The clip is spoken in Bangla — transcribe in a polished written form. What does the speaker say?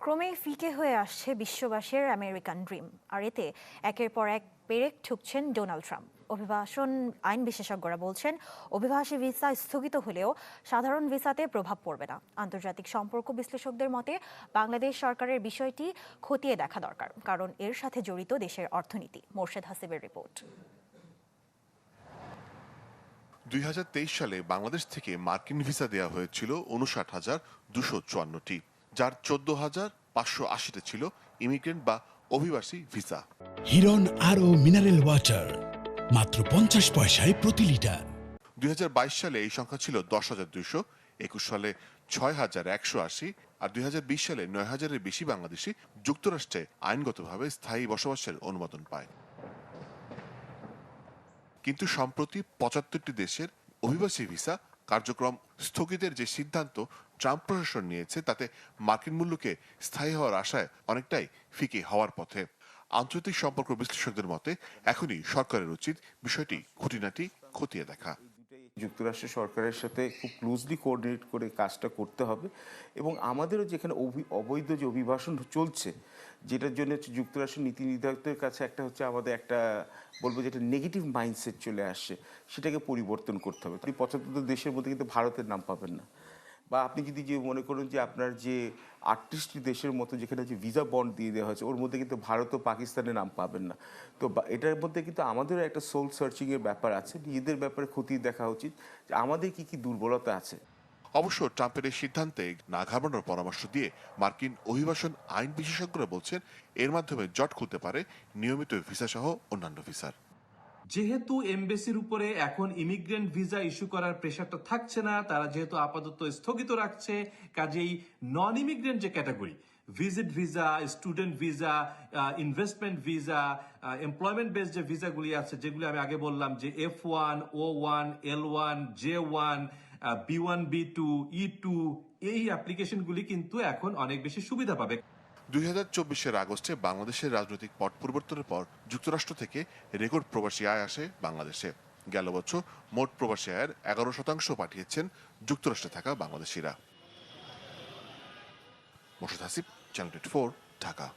ক্রমেই ফিকে হয়ে আসছে বিশ্ববাসীর আমেরিকান ড্রিম, আর এতে একের পর এক পেরেক ঠুকছেন ডোনাল্ড ট্রাম্প। অভিবাসন আইন বিশেষজ্ঞরা বলছেন, অভিবাসী ভিসা স্থগিত হলেও সাধারণ ভিসাতে প্রভাব পড়বে না। আন্তর্জাতিক সম্পর্ক বিশ্লেষকদের মতে বাংলাদেশ সরকারের বিষয়টি খতিয়ে দেখা দরকার, কারণ এর সাথে জড়িত দেশের অর্থনীতি। মোর্শেদ হাসিবের রিপোর্ট। 2023 সালে বাংলাদেশ থেকে মার্কিন ভিসা দেওয়া হয়েছিল 59,254টি, যার 14,580টা ছিল ইমিগ্রেন্ট বা অভিবাসী ভিসা। হিরন আরও মিনারেল ওয়াটার মাত্র 50 পয়সায় প্রতি লিটার। 2022 সালে এই সংখ্যা ছিল 10,200, 21 সালে 6,180 আর 2020 সালে 9,000-এর বেশি বাংলাদেশি যুক্তরাষ্ট্রে আইনগতভাবে স্থায়ী বসবাসের অনুমোদন পায়। কিন্তু সম্প্রতি 75টি দেশের অভিবাসী ভিসা কার্যক্রম স্থগিতের যে সিদ্ধান্ত ট্রাম্প প্রশাসন নিয়েছে, তাতে মার্কিন মূল্যকে স্থায়ী হওয়ার আশায় অনেকটাই ফিকে হওয়ার পথে। আন্তর্জাতিক সম্পর্ক বিশ্লেষকদের মতে এখনই সরকারের উচিত বিষয়টি খুঁটিনাটি খতিয়ে দেখা। যুক্তরাষ্ট্র সরকারের সাথে খুব ক্লোজলি কোঅর্ডিনেট করে কাজটা করতে হবে, এবং আমাদেরও যেখানে অবৈধ যে অভিবাসন চলছে, যেটার জন্য হচ্ছে যুক্তরাষ্ট্রের নীতি নির্ধারকদের কাছে একটা হচ্ছে আমাদের একটা বলবো যেটা নেগেটিভ মাইন্ডসেট চলে আসছে, সেটাকে পরিবর্তন করতে হবে। আপনি 75 দেশের মধ্যে কিন্তু ভারতের নাম পাবেন না, বা আপনি যদি যে মনে করুন যে আপনার যে 38টি দেশের মতো যেখানে যে ভিসা বন্ড দিয়ে দেওয়া হয়েছে, ওর মধ্যে কিন্তু ভারত ও পাকিস্তানের নাম পাবেন না। তো এটার মধ্যে কিন্তু আমাদেরও একটা সোল সার্চিংয়ের ব্যাপার আছে, নিজেদের ব্যাপারে খতিয়ে দেখা উচিত যে আমাদের কি কি দুর্বলতা আছে। অবশ্য ট্রাম্পের এই সিদ্ধান্তে না ঘাবড়ানোর পরামর্শ দিয়ে মার্কিন অভিবাসন আইন বিশেষজ্ঞরা বলছেন, এর মাধ্যমে জট খুলতে পারে নিয়মিত ভিসা সহ অন্যান্য ভিসার। যেহেতু এমবেসির উপরে এখন ইমিগ্রেন্ট ভিসা ইস্যু করার প্রেশারটা থাকছে না, তারা যেহেতু আপাতত স্থগিত রাখছে, কাজেই নন ইমিগ্রেন্ট যে category, visit visa, student visa, investment visa, employment base যে ভিসাগুলি আছে, যেগুলি আমি আগে বললাম যে F1, O1, L1, J1, B1, B2, E2, এই অ্যাপ্লিকেশনগুলি কিন্তু এখন অনেক বেশি সুবিধা পাবে। 2024-এর আগস্টে বাংলাদেশের রাজনৈতিক পট পরিবর্তনের পর যুক্তরাষ্ট্র থেকে রেকর্ড প্রবাসী আয় আসে বাংলাদেশে। গেল বছর মোট প্রবাসী আয়ের 11% পাঠিয়েছেন যুক্তরাষ্ট্রে থাকা বাংলাদেশিরা। মোর্শেদ হাসিব, চ্যানেল 24, ঢাকা।